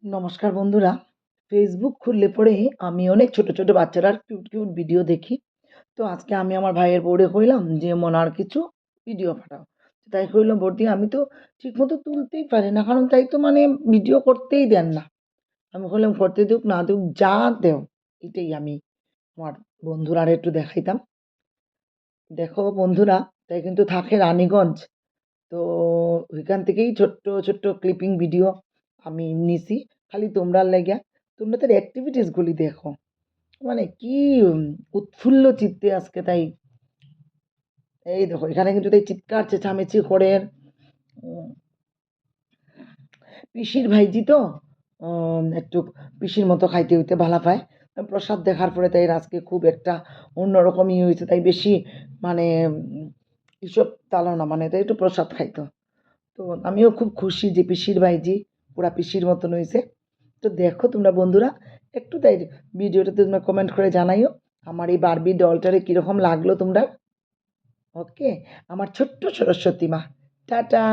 নমস্কার বন্ধুরা। ফেসবুক খুললে পরে আমি অনেক ছোট ছোট বাচ্চারার কিউট কিউট ভিডিও দেখি। তো আজকে আমি আমার ভাইয়ের বউরে কইলাম যে মনার কিছু ভিডিও পাঠাও। তাই কইলাম বৌদি আমি তো ঠিকমতো তুলতেই পারি না, কারণ তাই তো মানে ভিডিও করতেই দেন না। আমি কইলাম করতে দিক না দিক যা দেও এটাই আমি আমার বন্ধুরা আর একটু দেখাইতাম। দেখো বন্ধুরা, তাই কিন্তু থাকে রানীগঞ্জ। তো ওইখান থেকেই ছোট্ট ছোট্ট ক্লিপিং ভিডিও আমি নিছি খালি তোমরার লাগিয়া। তোমরা তার অ্যাক্টিভিটিসগুলি দেখো, মানে কি উৎফুল্ল চিত্তে আজকে তাই। এই দেখো এখানে কিন্তু তাই চিৎকার চেঁচামেচি করে। উম, পিসির ভাইজি তো একটু পিসির মতো খাইতে হইতে ভালো পায়। প্রসাদ দেখার পরে তাই আজকে খুব একটা অন্যরকমই হয়েছে, তাই বেশি মানে এসব তালো না, মানে তাই একটু প্রসাদ খাইতো। তো আমিও খুব খুশি যে পিসির ভাইজি পুরা পিসির মতন হয়েছে। তো দেখো তোমরা বন্ধুরা, একটু তাই ভিডিওটাতে তোমরা কমেন্ট করে জানাইও আমার এই বারবি ডলটারে কীরকম লাগলো তোমরা। ওকে, আমার ছোট্ট সরস্বতী মা, টাটা।